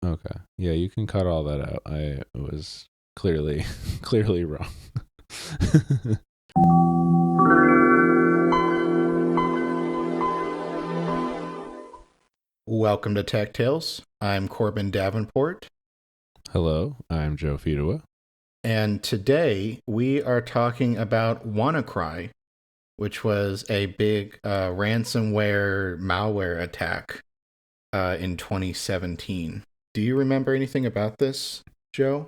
Okay. Yeah, you can cut all that out. I was clearly clearly wrong. Welcome to Tech Tales. I'm Corbin Davenport, Hello, I'm Joe Fedewa. and today we are talking about WannaCry, which was a big ransomware malware attack in 2017. Do you remember anything about this, Joe?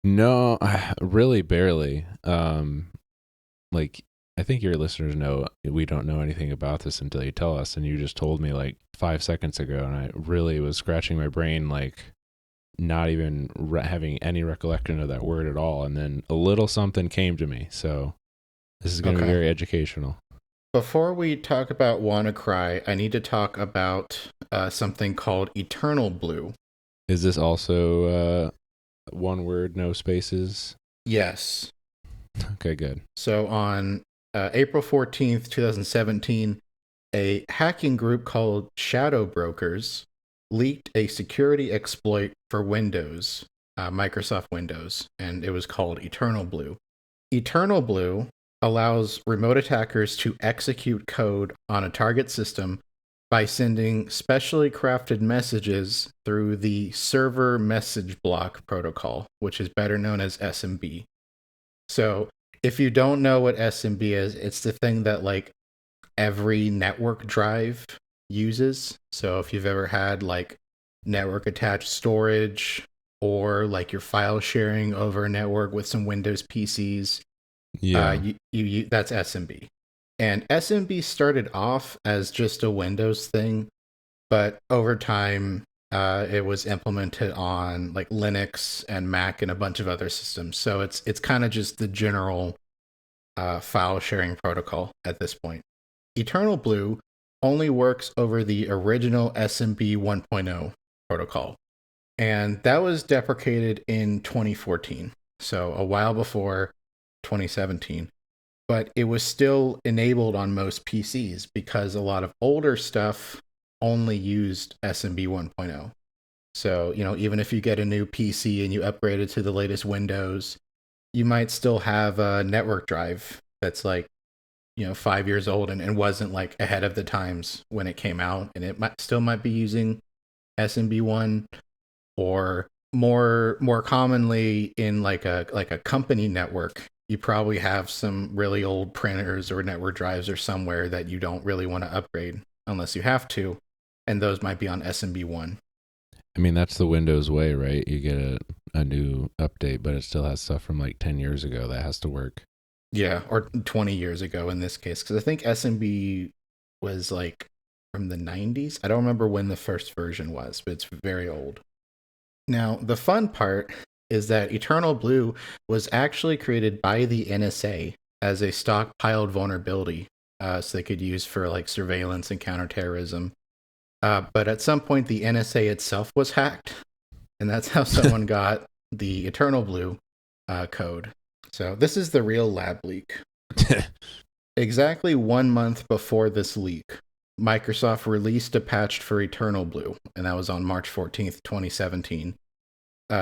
No, really barely. Like I think your listeners know we don't know anything about this until you tell us, and you just told me like 5 seconds ago, and I really was scratching my brain, like not even having any recollection of that word at all, and then a little something came to me. So this is going to be Okay. very educational. Before we talk about WannaCry, I need to talk about something called EternalBlue. Is this also one word, no spaces? Yes. Okay, good. So on April 14th, 2017, a hacking group called Shadow Brokers leaked a security exploit for Windows, Microsoft Windows, and it was called EternalBlue. EternalBlue allows remote attackers to execute code on a target system by sending specially crafted messages through the server message block protocol, which is better known as SMB. So, if you don't know what SMB is, it's the thing that like every network drive uses. So if you've ever had like network attached storage or like your file sharing over a network with some Windows PCs, Yeah. that's SMB. And SMB started off as just a Windows thing, but over time, it was implemented on like Linux and Mac and a bunch of other systems. So it's kind of just the general file sharing protocol at this point. EternalBlue only works over the original SMB 1.0 protocol, and that was deprecated in 2014, so a while before 2017. But it was still enabled on most PCs because a lot of older stuff only used SMB 1.0. So, even if you get a new PC and you upgrade it to the latest Windows, you might still have a network drive that's like 5 years old and wasn't like ahead of the times when it came out, and it might be using SMB1, or more commonly in like a company network, you probably have some really old printers or network drives or somewhere that you don't really want to upgrade unless you have to, and those might be on SMB1. I mean, that's the Windows way, right? You get a new update, but it still has stuff from like 10 years ago that has to work. Yeah, or 20 years ago in this case, because I think SMB was like from the 90s. I don't remember when the first version was, but it's very old. Now, the fun part is that EternalBlue was actually created by the NSA as a stockpiled vulnerability, so they could use for like surveillance and counterterrorism. But at some point, the NSA itself was hacked, and that's how someone got the EternalBlue code. So this is the real lab leak. Exactly 1 month before this leak, Microsoft released a patch for EternalBlue, and that was on March 14th, 2017,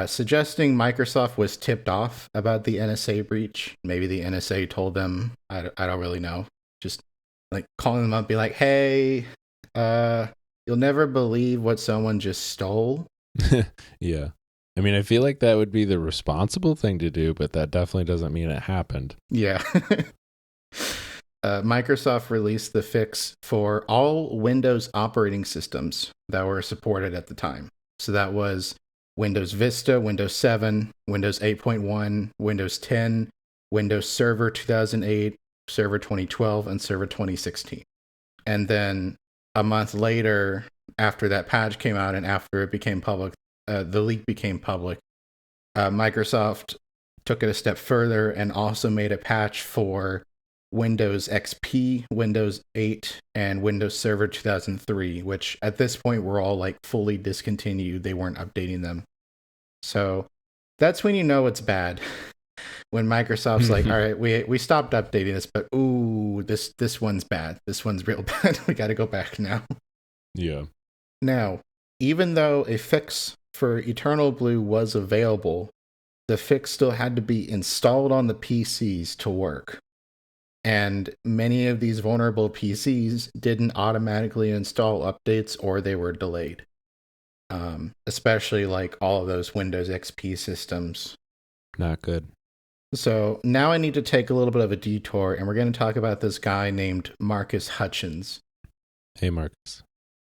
suggesting Microsoft was tipped off about the NSA breach. Maybe the NSA told them, I don't really know. Just like calling them up, be like, hey, you'll never believe what someone just stole. Yeah. I mean, I feel like that would be the responsible thing to do, but that definitely doesn't mean it happened. Yeah. Microsoft released the fix for all Windows operating systems that were supported at the time. So that was Windows Vista, Windows 7, Windows 8.1, Windows 10, Windows Server 2008, Server 2012, and Server 2016. And then a month later, after that patch came out and after it became public, the leak became public, Microsoft took it a step further and also made a patch for Windows XP, Windows 8, and Windows Server 2003, which at this point were all like fully discontinued. They weren't updating them. So that's when you know it's bad. When Microsoft's like, all right, we stopped updating this, but ooh, this one's bad. This one's real bad. We got to go back now. Yeah. Now, even though a fix for EternalBlue was available, the fix still had to be installed on the PCs to work. And many of these vulnerable PCs didn't automatically install updates or they were delayed. Especially like all of those Windows XP systems. Not good. So now I need to take a little bit of a detour, and we're going to talk about this guy named Marcus Hutchins. Hey, Marcus.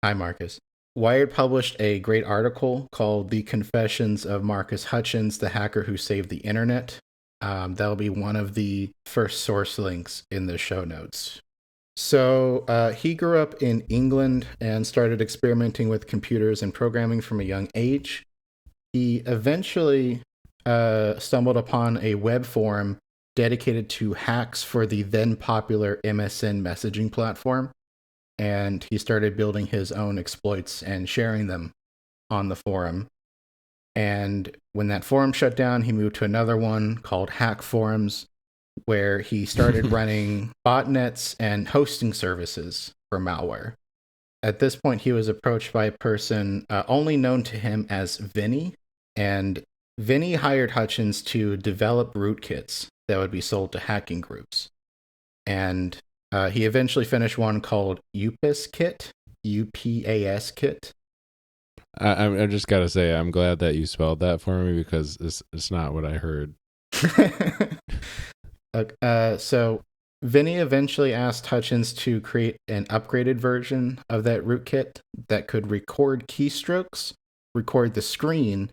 Hi, Marcus. Wired published a great article called The Confessions of Marcus Hutchins, the Hacker Who Saved the Internet. That'll be one of the first source links in the show notes. So he grew up in England and started experimenting with computers and programming from a young age. He eventually stumbled upon a web forum dedicated to hacks for the then popular MSN messaging platform. And he started building his own exploits and sharing them on the forum. And when that forum shut down, he moved to another one called Hack Forums, where he started running botnets and hosting services for malware. At this point, he was approached by a person only known to him as Vinny, and Vinny hired Hutchins to develop rootkits that would be sold to hacking groups. And he eventually finished one called UPAS Kit, UPAS Kit. I just got to say, I'm glad that you spelled that for me because it's not what I heard. So Vinny eventually asked Hutchins to create an upgraded version of that rootkit that could record keystrokes, record the screen,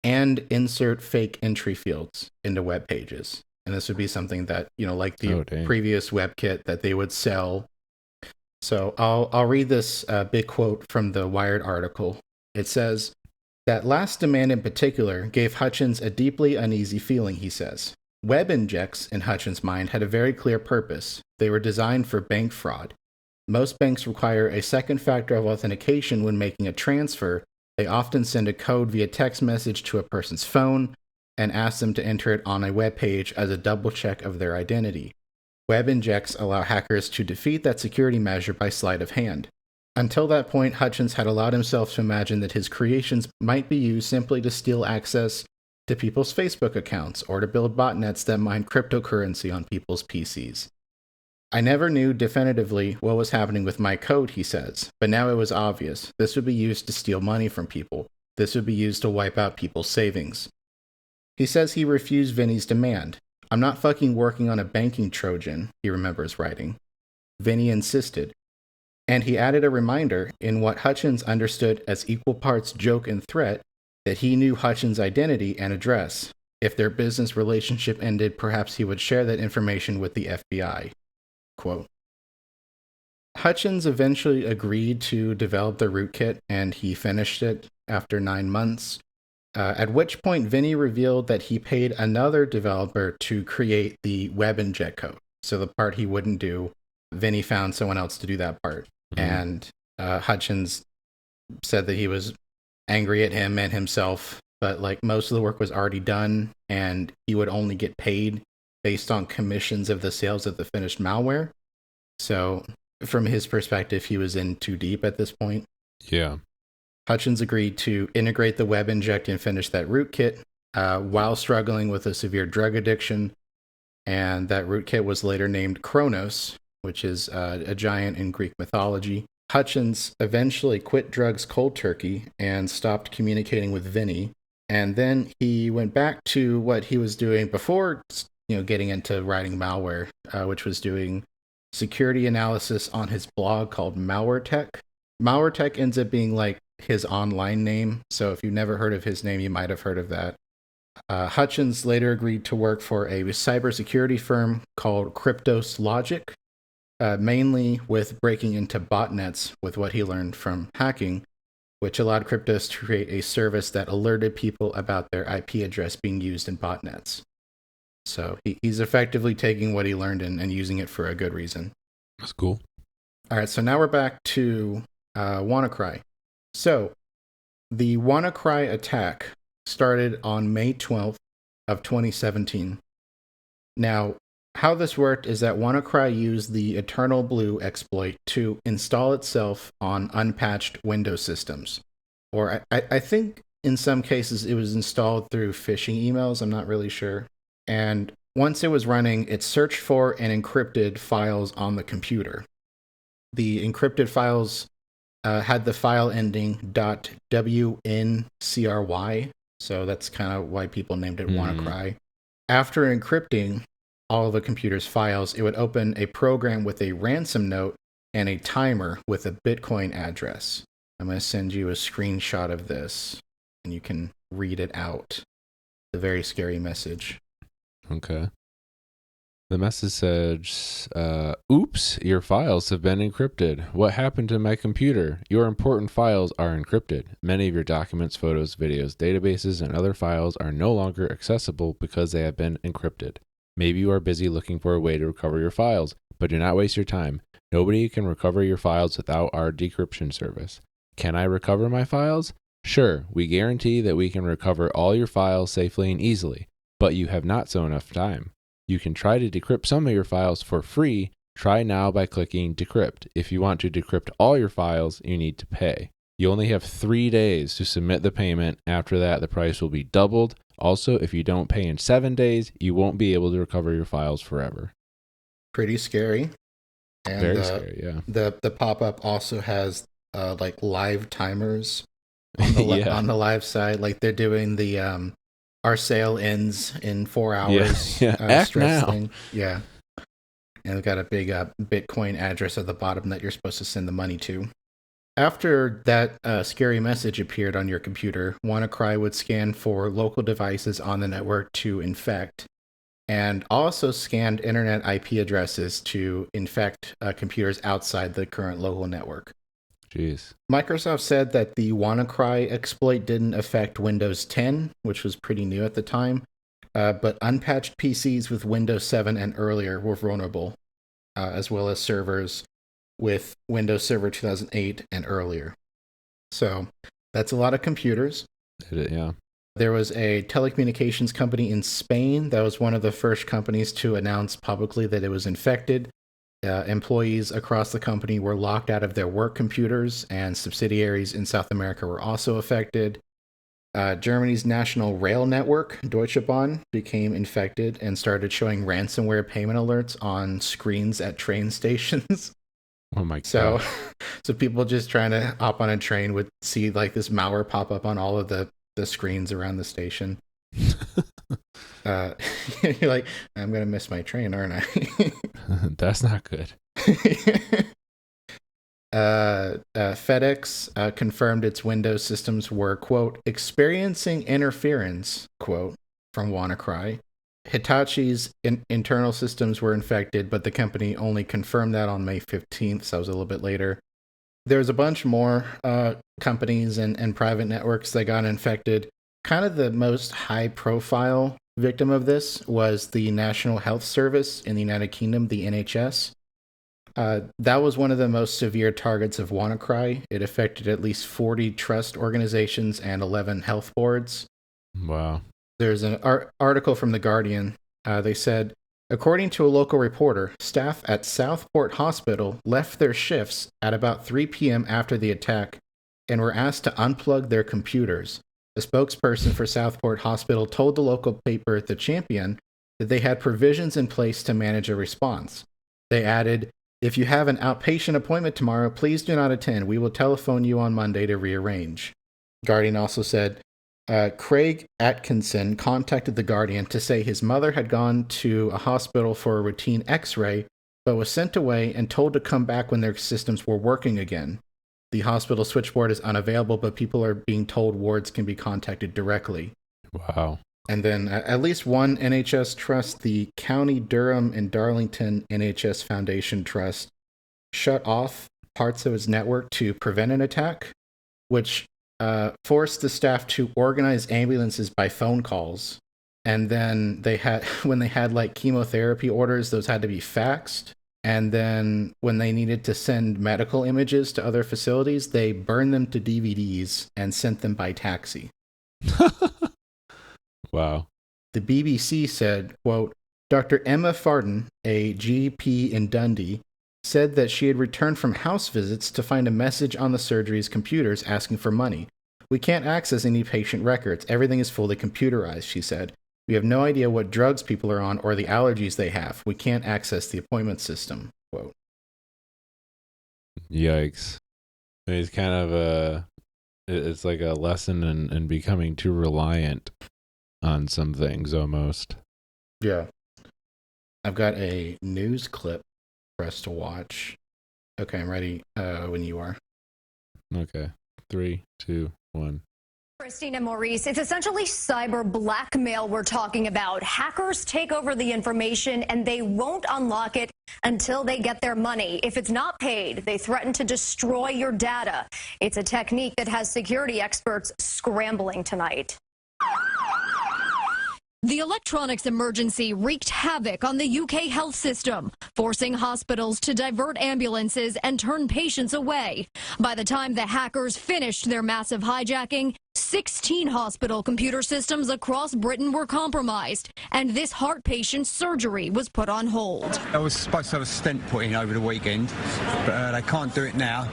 and insert fake entry fields into web pages. And this would be something that, like the previous WebKit that they would sell. So I'll read this big quote from the Wired article. It says, "That last demand in particular gave Hutchins a deeply uneasy feeling," he says. Web injects, in Hutchins' mind, had a very clear purpose. They were designed for bank fraud. Most banks require a second factor of authentication when making a transfer. They often send a code via text message to a person's phone and ask them to enter it on a web page as a double check of their identity. Web injects allow hackers to defeat that security measure by sleight of hand. Until that point, Hutchins had allowed himself to imagine that his creations might be used simply to steal access to people's Facebook accounts or to build botnets that mine cryptocurrency on people's PCs. "I never knew definitively what was happening with my code," he says, "but now it was obvious. This would be used to steal money from people. This would be used to wipe out people's savings." He says he refused Vinny's demand. "I'm not fucking working on a banking Trojan," he remembers writing. Vinny insisted. And he added a reminder in what Hutchins understood as equal parts joke and threat that he knew Hutchins' identity and address. If their business relationship ended, perhaps he would share that information with the FBI. Quote. Hutchins eventually agreed to develop the rootkit, and he finished it after 9 months. At which point, Vinny revealed that he paid another developer to create the web inject code. So the part he wouldn't do, Vinny found someone else to do that part. Mm-hmm. And Hutchins said that he was angry at him and himself, but like most of the work was already done, and he would only get paid based on commissions of the sales of the finished malware. So from his perspective, he was in too deep at this point. Yeah. Hutchins agreed to integrate the web inject and finish that rootkit while struggling with a severe drug addiction. And that rootkit was later named Kronos, which is a giant in Greek mythology. Hutchins eventually quit drugs cold turkey and stopped communicating with Vinny. And then he went back to what he was doing before, getting into writing malware, which was doing security analysis on his blog called MalwareTech. MalwareTech ends up being like his online name. So if you've never heard of his name, you might have heard of that. Hutchins later agreed to work for a cybersecurity firm called Cryptos Logic, mainly with breaking into botnets with what he learned from hacking, which allowed Cryptos to create a service that alerted people about their IP address being used in botnets. So he's effectively taking what he learned and using it for a good reason. That's cool. All right, so now we're back to WannaCry. So the WannaCry attack started on May 12th of 2017. Now, how this worked is that WannaCry used the EternalBlue exploit to install itself on unpatched Windows systems. or I think in some cases it was installed through phishing emails. I'm not really sure. And once it was running, it searched for and encrypted files on the computer. The encrypted files had the file ending .wnCry, so that's kind of why people named it WannaCry. After encrypting all of the computer's files, it would open a program with a ransom note and a timer with a Bitcoin address. I'm going to send you a screenshot of this, and you can read it out. It's a very scary message. Okay. The message says, oops, your files have been encrypted. What happened to my computer? Your important files are encrypted. Many of your documents, photos, videos, databases, and other files are no longer accessible because they have been encrypted. Maybe you are busy looking for a way to recover your files, but do not waste your time. Nobody can recover your files without our decryption service. Can I recover my files? Sure, we guarantee that we can recover all your files safely and easily, but you have not so enough time. You can try to decrypt some of your files for free. Try now by clicking decrypt. If you want to decrypt all your files, you need to pay. You only have 3 days to submit the payment. After that, the price will be doubled. Also, if you don't pay in 7 days, you won't be able to recover your files forever. Pretty scary. And Very scary, yeah. The pop-up also has like live timers on the Yeah. on the live side. Like they're doing the our sale ends in 4 hours. Yeah. Act stress now. thing. Yeah. And they've got a big Bitcoin address at the bottom that you're supposed to send the money to. After that scary message appeared on your computer, WannaCry would scan for local devices on the network to infect, and also scanned internet IP addresses to infect computers outside the current local network. Jeez. Microsoft said that the WannaCry exploit didn't affect Windows 10, which was pretty new at the time, but unpatched PCs with Windows 7 and earlier were vulnerable, as well as servers with Windows Server 2008 and earlier. So that's a lot of computers. Yeah. There was a telecommunications company in Spain that was one of the first companies to announce publicly that it was infected. Employees across the company were locked out of their work computers, and subsidiaries in South America were also affected. Germany's national rail network, Deutsche Bahn, became infected and started showing ransomware payment alerts on screens at train stations. Oh my god. So people just trying to hop on a train would see like this malware pop up on all of the screens around the station. You're like, I'm gonna miss my train, aren't I? That's not good. FedEx confirmed its Windows systems were, quote, experiencing interference, quote, from WannaCry. Hitachi's internal systems were infected, but the company only confirmed that on May 15th, so that was a little bit later. There's a bunch more companies and private networks that got infected. Kind of the most high-profile victim of this was the National Health Service in the United Kingdom, the NHS. That was one of the most severe targets of WannaCry. It affected at least 40 trust organizations and 11 health boards. Wow. There's an article from The Guardian. They said, according to a local reporter, staff at Southport Hospital left their shifts at about 3 p.m. after the attack and were asked to unplug their computers. A spokesperson for Southport Hospital told the local paper, The Champion, that they had provisions in place to manage a response. They added, if you have an outpatient appointment tomorrow, please do not attend. We will telephone you on Monday to rearrange. Guardian also said, Craig Atkinson contacted The Guardian to say his mother had gone to a hospital for a routine x-ray, but was sent away and told to come back when their systems were working again. The hospital switchboard is unavailable, but people are being told wards can be contacted directly. Wow. And then at least one NHS trust, the County Durham and Darlington NHS Foundation Trust, shut off parts of its network to prevent an attack, which forced the staff to organize ambulances by phone calls. And then when they had like chemotherapy orders, those had to be faxed. And then when they needed to send medical images to other facilities, they burned them to DVDs and sent them by taxi. Wow. The BBC said, quote, Dr. Emma Farden, a GP in Dundee, said that she had returned from house visits to find a message on the surgery's computers asking for money. We can't access any patient records. Everything is fully computerized, she said. We have no idea what drugs people are on or the allergies they have. We can't access the appointment system. Quote. Yikes. It's kind of it's like a lesson in becoming too reliant on some things almost. Yeah. I've got a news clip for us to watch. Okay, I'm ready when you are. Okay. 3, 2, 1. Christina Maurice, it's essentially cyber blackmail we're talking about. Hackers take over the information and they won't unlock it until they get their money. If it's not paid, they threaten to destroy your data. It's a technique that has security experts scrambling tonight. The electronics emergency wreaked havoc on the UK health system, forcing hospitals to divert ambulances and turn patients away. By the time the hackers finished their massive hijacking, 16 hospital computer systems across Britain were compromised, and this heart patient's surgery was put on hold. I was supposed to have a stent put in over the weekend, but they can't do it now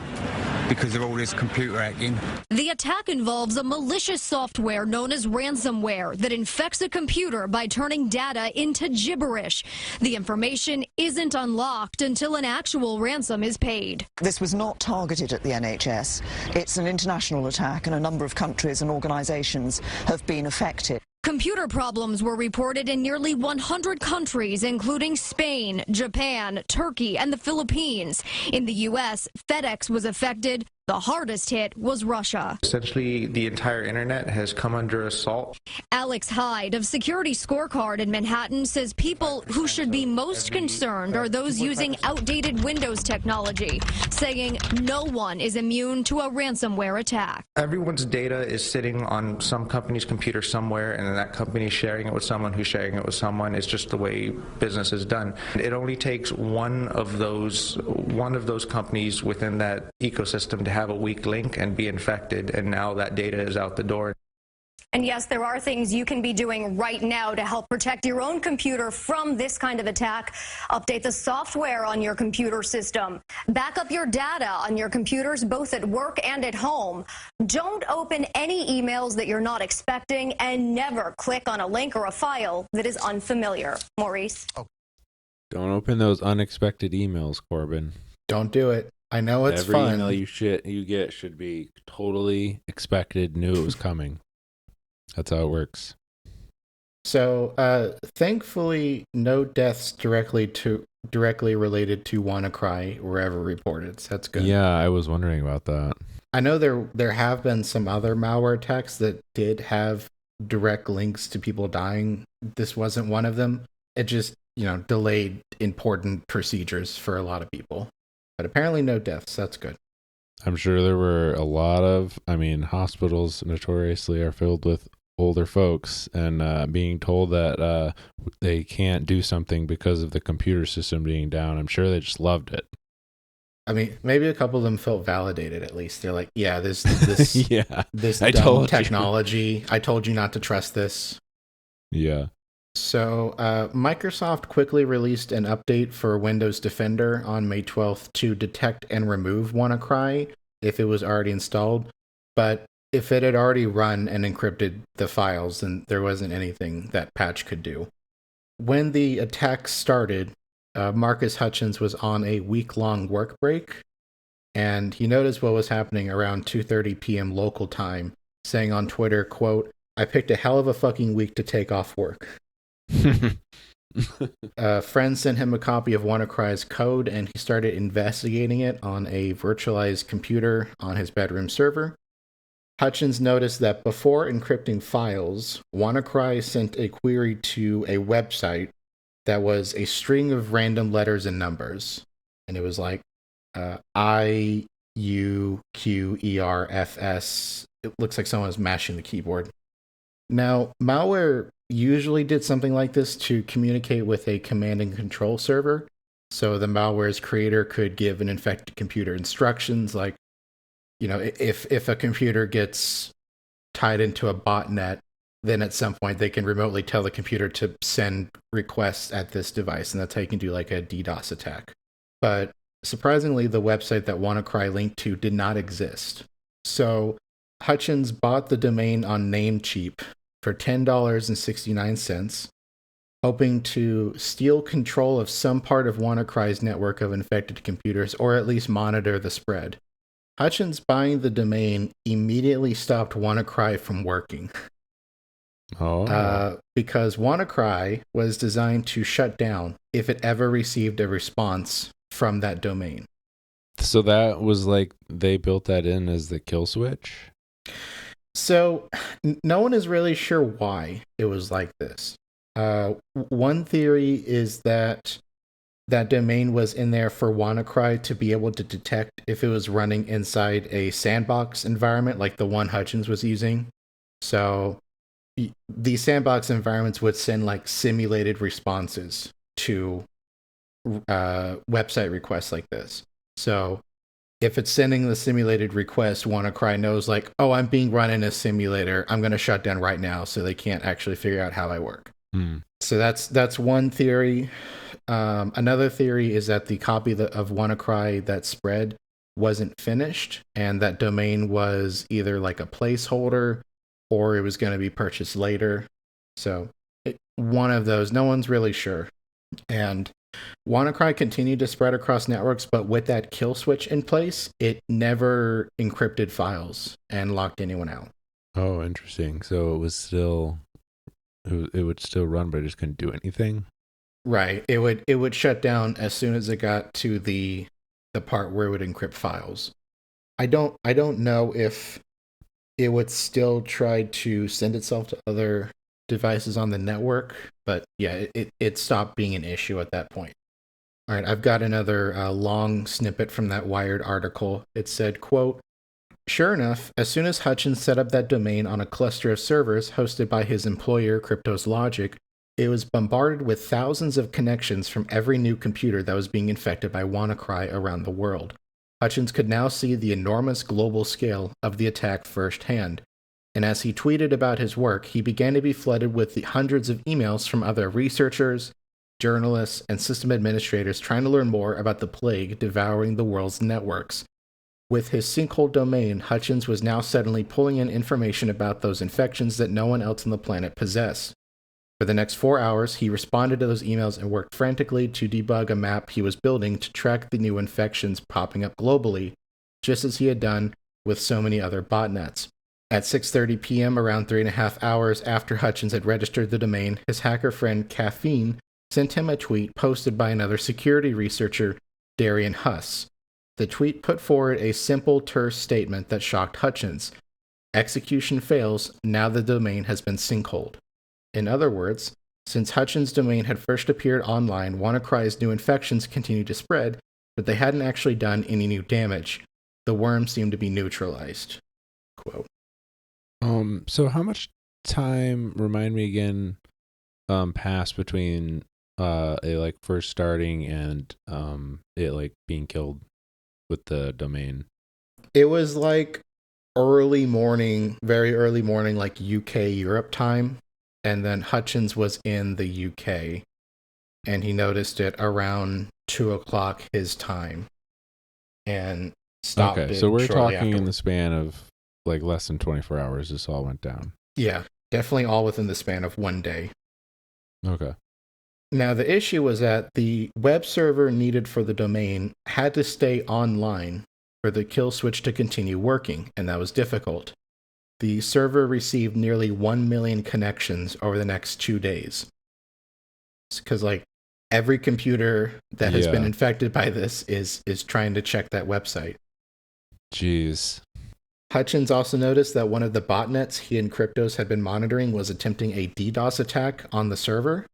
because of all this computer hacking. The attack involves a malicious software known as ransomware that infects a computer by turning data into gibberish. The information isn't unlocked until an actual ransom is paid. This was not targeted at the NHS. It's an international attack, and a number of countries and organisations have been affected. Computer problems were reported in nearly 100 countries, including Spain, Japan, Turkey, and the Philippines. In the U.S., FedEx was affected. The hardest hit was Russia. Essentially, the entire internet has come under assault. Alex Hyde of Security Scorecard in Manhattan says people who should be most concerned are those using outdated Windows technology, saying no one is immune to a ransomware attack. Everyone's data is sitting on some company's computer somewhere, and then that company is sharing it with someone who's sharing it with someone. It's just the way business is done. It only takes one of those companies within that ecosystem to have a weak link and be infected, and now that data is out the door. And yes, there are things you can be doing right now to help protect your own computer from this kind of attack. Update the software on your computer system. Back up your data on your computers, both at work and at home. Don't open any emails that you're not expecting, and never click on a link or a file that is unfamiliar. Maurice? Don't open those unexpected emails, Corbin. Don't do it. I know it's Every fun. email you get should be totally expected, knew it was coming. That's how it works. So, thankfully, no deaths directly related to WannaCry were ever reported. So that's good. Yeah, I was wondering about that. I know there have been some other malware attacks that did have direct links to people dying. This wasn't one of them. It just, delayed important procedures for a lot of people. But apparently no deaths. That's good. I'm sure there were a lot of, hospitals notoriously are filled with older folks, and being told that they can't do something because of the computer system being down. I'm sure they just loved it. Maybe a couple of them felt validated at least. They're like, yeah, this yeah, this I dumb told technology. I told you not to trust this. Yeah. So Microsoft quickly released an update for Windows Defender on May 12th to detect and remove WannaCry if it was already installed. But if it had already run and encrypted the files, then there wasn't anything that patch could do. When the attack started, Marcus Hutchins was on a week-long work break, and he noticed what was happening around 2:30 p.m. local time, saying on Twitter, quote, "I picked a hell of a fucking week to take off work." A friend sent him a copy of WannaCry's code, and he started investigating it on a virtualized computer on his bedroom server. Hutchins noticed that before encrypting files, WannaCry sent a query to a website that was a string of random letters and numbers. And it was like I, U, Q, E, R, F, S. It looks like someone was mashing the keyboard. Now, malware usually did something like this to communicate with a command and control server. So the malware's creator could give an infected computer instructions like, if a computer gets tied into a botnet, then at some point they can remotely tell the computer to send requests at this device. And that's how you can do like a DDoS attack. But surprisingly, the website that WannaCry linked to did not exist. So Hutchins bought the domain on Namecheap for $10.69, hoping to steal control of some part of WannaCry's network of infected computers, or at least monitor the spread. Hutchins buying the domain immediately stopped WanaCry from working. Because WanaCry was designed to shut down if it ever received a response from that domain. So that was like they built that in as the kill switch? So no one is really sure why it was like this. One theory is that domain was in there for WannaCry to be able to detect if it was running inside a sandbox environment like the one Hutchins was using. So these sandbox environments would send like simulated responses to website requests like this. So if it's sending the simulated request, WannaCry knows like, oh, I'm being run in a simulator. I'm going to shut down right now so they can't actually figure out how I work. So that's one theory. Another theory is that the copy of WannaCry that spread wasn't finished, and that domain was either like a placeholder or it was going to be purchased later. So one of those, no one's really sure. And WannaCry continued to spread across networks, but with that kill switch in place, it never encrypted files and locked anyone out. Oh, interesting. So it was still, it would still run, but it just couldn't do anything? Right. It would shut down as soon as it got to the part where it would encrypt files. I don't know if it would still try to send itself to other devices on the network, but yeah, it stopped being an issue at that point. All right, I've got another long snippet from that Wired article. It said, quote, "Sure enough, as soon as Hutchins set up that domain on a cluster of servers hosted by his employer, Cryptos Logic, it was bombarded with thousands of connections from every new computer that was being infected by WannaCry around the world. Hutchins could now see the enormous global scale of the attack firsthand, and as he tweeted about his work, he began to be flooded with the hundreds of emails from other researchers, journalists, and system administrators trying to learn more about the plague devouring the world's networks. With his sinkhole domain, Hutchins was now suddenly pulling in information about those infections that no one else on the planet possessed. For the next 4 hours, he responded to those emails and worked frantically to debug a map he was building to track the new infections popping up globally, just as he had done with so many other botnets. At 6:30 p.m., around 3.5 hours after Hutchins had registered the domain, his hacker friend Caffeine sent him a tweet posted by another security researcher, Darian Huss. The tweet put forward a simple, terse statement that shocked Hutchins. Execution fails, now the domain has been sinkholed. In other words, since Hutchins' domain had first appeared online, WannaCry's new infections continued to spread, but they hadn't actually done any new damage. The worm seemed to be neutralized. Quote. So how much time, remind me again, passed between it like first starting and it like being killed with the domain? It was like early morning, very early morning, like UK Europe time. And then Hutchins was in the UK, and he noticed it around 2 o'clock his time, and stopped it. Okay, so we're talking afterwards. in the span of like less than 24 hours. This all went down. Yeah, definitely all within the span of one day. Okay. Now the issue was that the web server needed for the domain had to stay online for the kill switch to continue working, and that was difficult. The server received nearly 1 million connections over the next 2 days. Because, like, every computer that has been infected by this is trying to check that website. Jeez. Hutchins also noticed that one of the botnets he and Cryptos had been monitoring was attempting a DDoS attack on the server.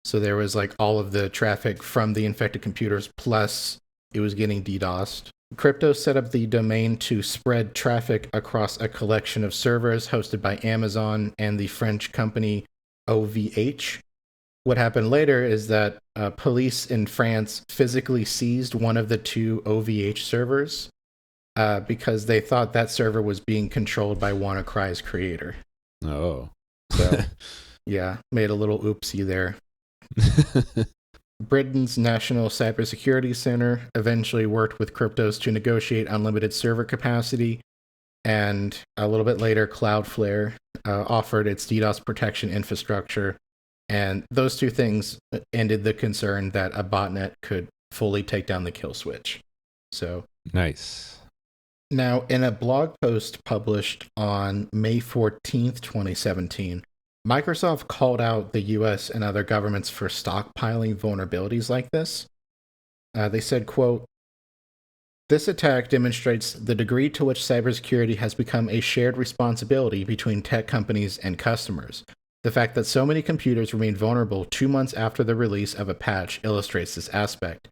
So there was, like, all of the traffic from the infected computers, plus it was getting DDoSed. Crypto set up the domain to spread traffic across a collection of servers hosted by Amazon and the French company OVH. What happened later is that police in France physically seized one of the two OVH servers because they thought that server was being controlled by WannaCry's creator. Oh. So, yeah, made a little oopsie there. Britain's National Cybersecurity Center eventually worked with Cryptos to negotiate unlimited server capacity, And a little bit later, Cloudflare offered its DDoS protection infrastructure. And those two things ended the concern that a botnet could fully take down the kill switch. So Nice. now, in a blog post published on May 14th, 2017, Microsoft called out the US and other governments for stockpiling vulnerabilities like this. They said, quote, "This attack demonstrates the degree to which cybersecurity has become a shared responsibility between tech companies and customers. The fact that so many computers remain vulnerable 2 months after the release of a patch illustrates this aspect.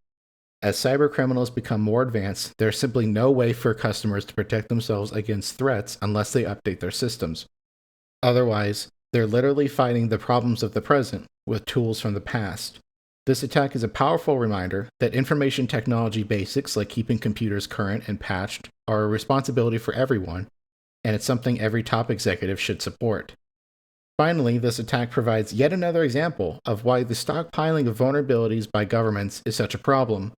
As cyber criminals become more advanced, there's simply no way for customers to protect themselves against threats unless they update their systems. Otherwise, they're literally fighting the problems of the present with tools from the past. This attack is a powerful reminder that information technology basics like keeping computers current and patched are a responsibility for everyone, and it's something every top executive should support. Finally, this attack provides yet another example of why the stockpiling of vulnerabilities by governments is such a problem.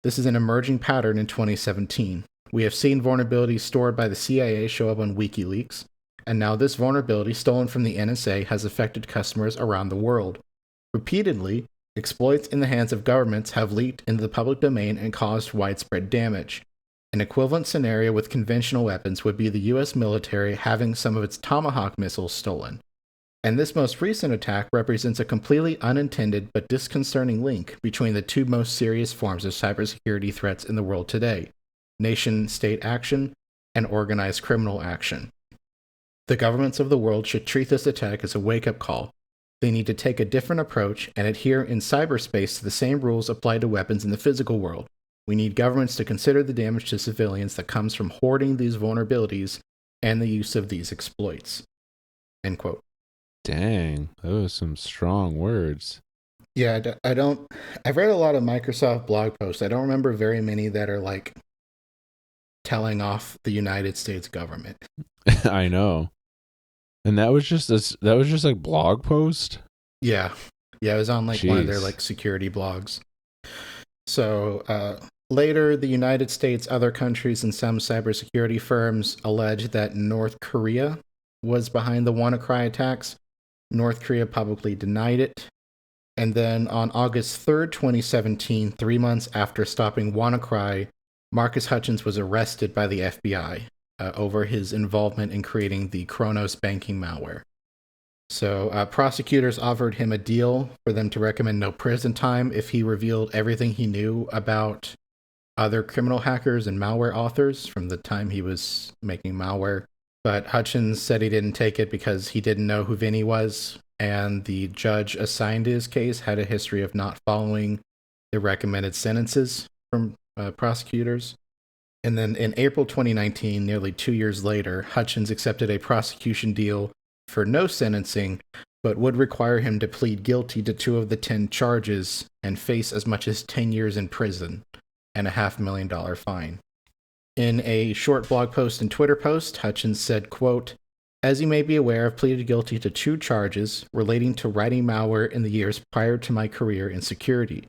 This is an emerging pattern in 2017. We have seen vulnerabilities stored by the CIA show up on WikiLeaks, and now this vulnerability stolen from the NSA has affected customers around the world. Repeatedly, exploits in the hands of governments have leaked into the public domain and caused widespread damage. An equivalent scenario with conventional weapons would be the US military having some of its Tomahawk missiles stolen. And this most recent attack represents a completely unintended but disconcerting link between the two most serious forms of cybersecurity threats in the world today: nation-state action and organized criminal action. The governments of the world should treat this attack as a wake-up call. They need to take a different approach and adhere in cyberspace to the same rules applied to weapons in the physical world. We need governments to consider the damage to civilians that comes from hoarding these vulnerabilities and the use of these exploits." End quote. Dang, those are some strong words. Yeah, I've read a lot of Microsoft blog posts. I don't remember very many that are like telling off the United States government. I know. And that was just like blog post? Yeah. Yeah, it was on like one of their Jeez. like security blogs. So later, the United States, other countries, and some cybersecurity firms alleged that North Korea was behind the WannaCry attacks. North Korea publicly denied it. And then on August 3rd, 2017, 3 months after stopping WannaCry, Marcus Hutchins was arrested by the FBI over his involvement in creating the Kronos banking malware. So prosecutors offered him a deal for them to recommend no prison time if he revealed everything he knew about other criminal hackers and malware authors from the time he was making malware. But Hutchins said he didn't take it because he didn't know who Vinny was, and the judge assigned to his case had a history of not following the recommended sentences from prosecutors. And then in April 2019, nearly 2 years later, Hutchins accepted a prosecution deal for no sentencing, but would require him to plead guilty to 2 of the 10 charges and face as much as 10 years in prison and a $500,000 fine. In a short blog post and Twitter post, Hutchins said, quote, "As you may be aware, I've pleaded guilty to 2 charges relating to writing malware in the years prior to my career in security.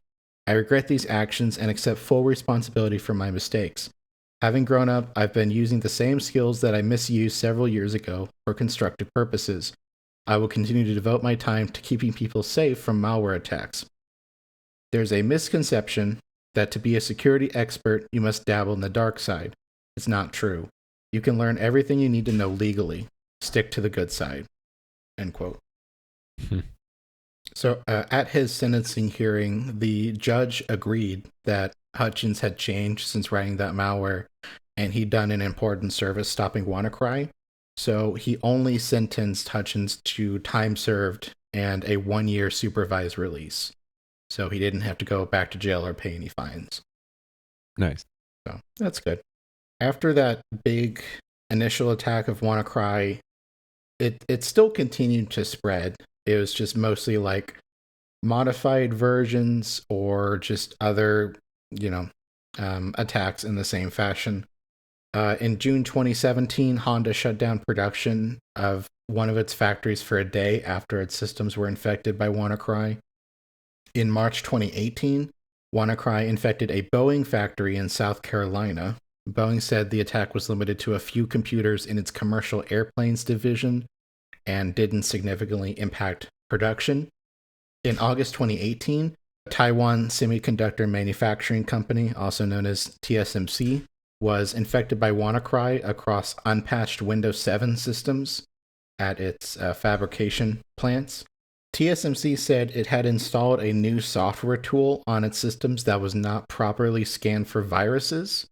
I regret these actions and accept full responsibility for my mistakes. Having grown up, I've been using the same skills that I misused several years ago for constructive purposes. I will continue to devote my time to keeping people safe from malware attacks. There's a misconception that to be a security expert, you must dabble in the dark side. It's not true. You can learn everything you need to know legally. Stick to the good side." End quote. So at his sentencing hearing, the judge agreed that Hutchins had changed since writing that malware, and he'd done an important service stopping WannaCry. So he only sentenced Hutchins to time served and a 1-year supervised release. So he didn't have to go back to jail or pay any fines. Nice. So that's good. After that big initial attack of WannaCry, it still continued to spread. It was just mostly like modified versions or just other, attacks in the same fashion. In June 2017, Honda shut down production of one of its factories for a day after its systems were infected by WannaCry. In March 2018, WannaCry infected a Boeing factory in South Carolina, Boeing said the attack was limited to a few computers in its commercial airplanes division and didn't significantly impact production. In August 2018, Taiwan Semiconductor Manufacturing Company, also known as TSMC, was infected by WannaCry across unpatched Windows 7 systems at its fabrication plants. TSMC said it had installed a new software tool on its systems that was not properly scanned for viruses,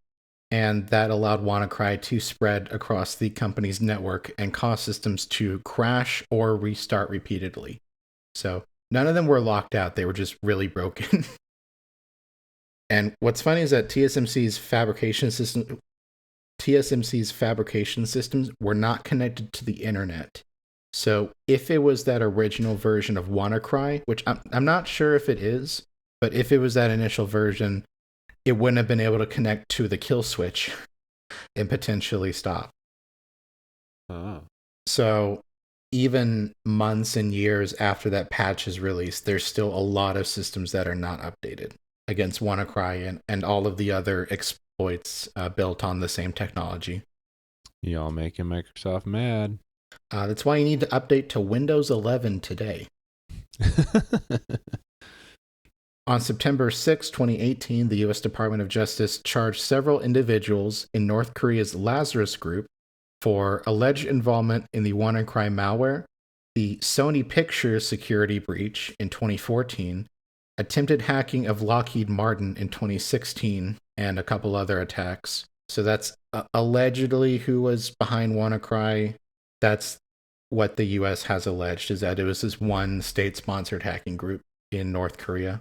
and that allowed WannaCry to spread across the company's network and cause systems to crash or restart repeatedly. So none of them were locked out, they were just really broken. And what's funny is that TSMC's fabrication systems were not connected to the internet. So if it was that original version of WannaCry, which I'm not sure if it is, but if it was that initial version, it wouldn't have been able to connect to the kill switch and potentially stop. Oh. So even months and years after that patch is released, there's still a lot of systems that are not updated against WannaCry and all of the other exploits built on the same technology. Y'all making Microsoft mad. That's why you need to update to Windows 11 today. On September 6, 2018, the U.S. Department of Justice charged several individuals in North Korea's Lazarus Group for alleged involvement in the WanaCry malware, the Sony Pictures security breach in 2014, attempted hacking of Lockheed Martin in 2016, and a couple other attacks. So that's allegedly who was behind WanaCry. That's what the U.S. has alleged, is that it was this one state-sponsored hacking group in North Korea.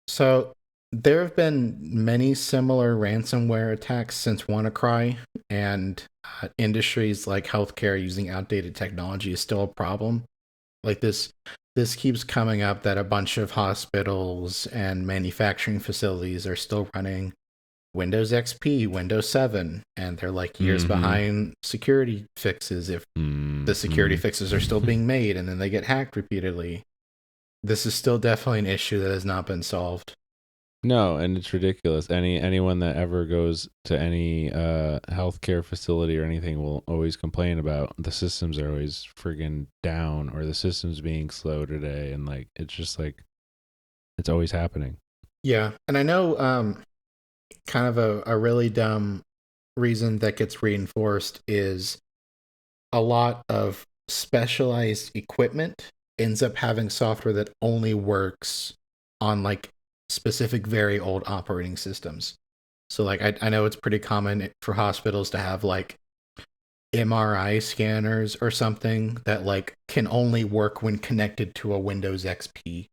So there have been many similar ransomware attacks since WannaCry, and industries like healthcare using outdated technology is still a problem. Like this keeps coming up, that a bunch of hospitals and manufacturing facilities are still running Windows XP, Windows 7, and they're like years behind security fixes if the security fixes are still being made, and then they get hacked repeatedly. This is still definitely an issue that has not been solved. No, and it's ridiculous. Anyone that ever goes to any healthcare facility or anything will always complain about the systems are always friggin' down, or the system's being slow today, and like it's just like it's always happening. Yeah, and I know kind of a really dumb reason that gets reinforced is a lot of specialized equipment ends up having software that only works on like specific very old operating systems. So like I know it's pretty common for hospitals to have like MRI scanners or something that like can only work when connected to a Windows XP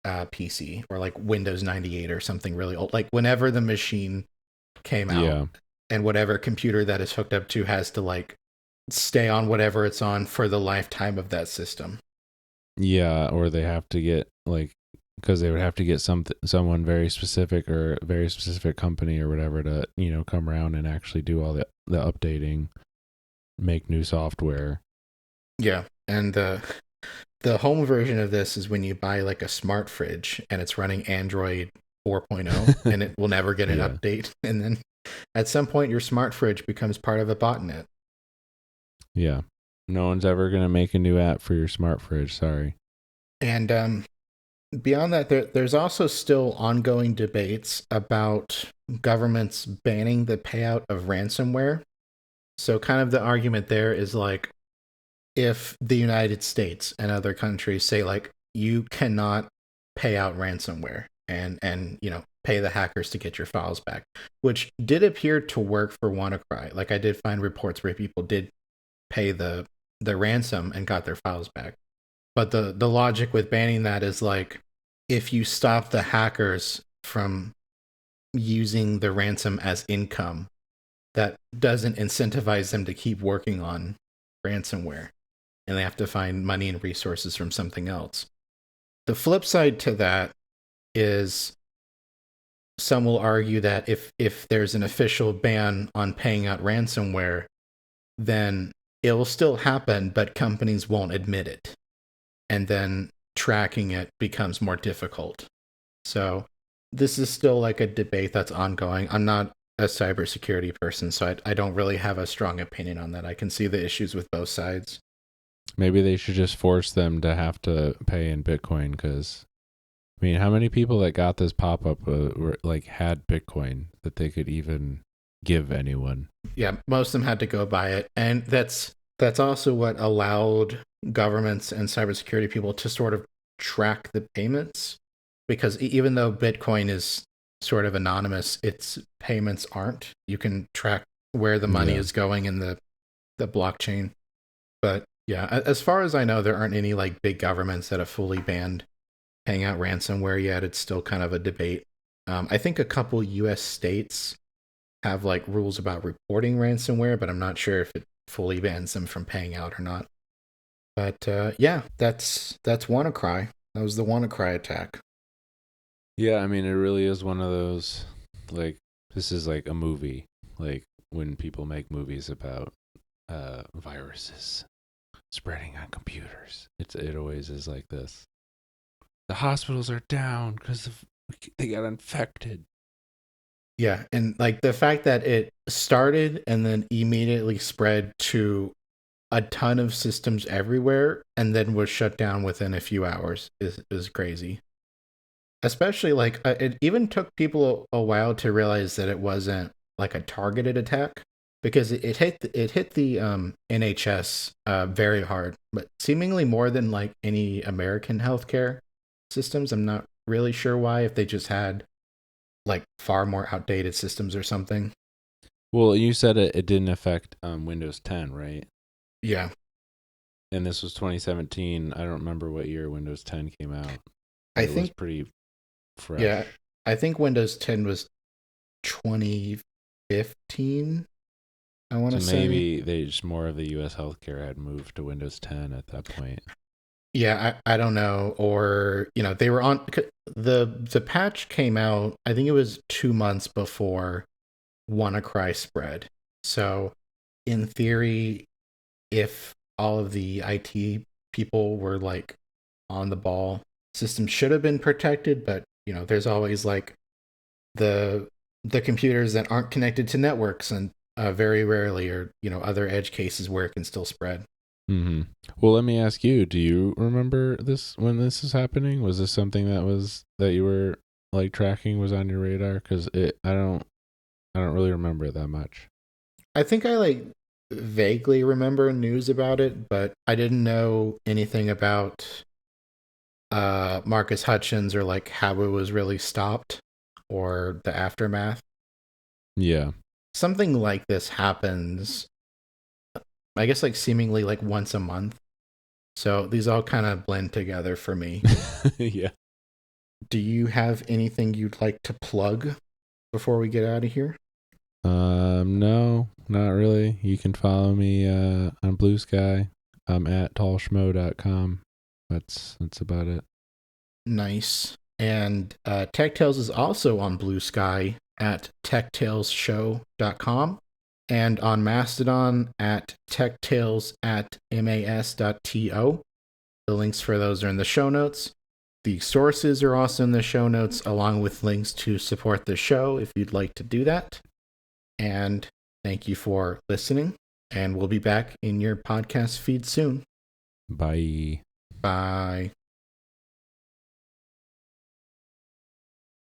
PC, or like Windows 98 or something really old. Like whenever the machine came out, and whatever computer that is hooked up to has to like stay on whatever it's on for the lifetime of that system. Yeah, or they have to get like, because they would have to get someone very specific or a very specific company or whatever to, you know, come around and actually do all the updating, make new software. Yeah, and the home version of this is when you buy like a smart fridge and it's running Android 4.0 and it will never get an update, and then at some point your smart fridge becomes part of a botnet. Yeah. No one's ever going to make a new app for your smart fridge, sorry. And beyond that, there's also still ongoing debates about governments banning the payout of ransomware. So kind of the argument there is like, if the United States and other countries say like, you cannot pay out ransomware and you know, pay the hackers to get your files back, which did appear to work for WannaCry. Like I did find reports where people did pay the ransom and got their files back. But the logic with banning that is like, if you stop the hackers from using the ransom as income, that doesn't incentivize them to keep working on ransomware, and they have to find money and resources from something else. The flip side to that is some will argue that if there's an official ban on paying out ransomware, then it will still happen, but companies won't admit it. And then tracking it becomes more difficult. So this is still like a debate that's ongoing. I'm not a cybersecurity person, so I don't really have a strong opinion on that. I can see the issues with both sides. Maybe they should just force them to have to pay in Bitcoin, because I mean, how many people that got this pop-up were like had Bitcoin that they could even give anyone? Yeah, most of them had to go buy it, and that's also what allowed governments and cybersecurity people to sort of track the payments, because even though Bitcoin is sort of anonymous, its payments aren't. You can track where the money is going in the blockchain. But yeah, as far as I know, there aren't any like big governments that have fully banned paying out ransomware yet. It's still kind of a debate. I think a couple U.S. states have like rules about reporting ransomware, but I'm not sure if it fully bans them from paying out or not. But yeah, that's WannaCry. That was the WannaCry attack. Yeah, I mean, it really is one of those, like, this is like a movie, like when people make movies about viruses spreading on computers. It always is like this. The hospitals are down because they got infected. Yeah, and like the fact that it started and then immediately spread to a ton of systems everywhere and then was shut down within a few hours is crazy. Especially like it even took people a while to realize that it wasn't like a targeted attack, because it hit the NHS very hard, but seemingly more than like any American healthcare systems. I'm not really sure why, if they just had like far more outdated systems or something. Well, you said it didn't affect Windows 10, right? Yeah. And this was 2017. I don't remember what year Windows 10 came out. I think it was pretty fresh. Yeah, I think Windows 10 was 2015. I want to So say maybe they just more of the U.S. healthcare had moved to Windows 10 at that point. Yeah, I don't know, or they were on the patch came out. I think it was 2 months before WannaCry spread. So, in theory, if all of the IT people were like on the ball, systems should have been protected. But there's always like the computers that aren't connected to networks, and very rarely or other edge cases where it can still spread. Mm-hmm. Well, let me ask you, do you remember this when this is happening? Was this something that you were like tracking, was on your radar? Because I don't really remember it that much. I think I like vaguely remember news about it, but I didn't know anything about Marcus Hutchins or like how it was really stopped or the aftermath. Yeah. Something like this happens, I guess, like seemingly like once a month. So these all kind of blend together for me. Yeah. Do you have anything you'd like to plug before we get out of here? No, not really. You can follow me on Blue Sky. I'm at tallschmo.com. That's about it. Nice. And Tech Tales is also on Blue Sky at techtalesshow.com and on Mastodon at techtales@mas.to. The links for those are in the show notes. The sources are also in the show notes, along with links to support the show if you'd like to do that. And thank you for listening, and we'll be back in your podcast feed soon. Bye. Bye.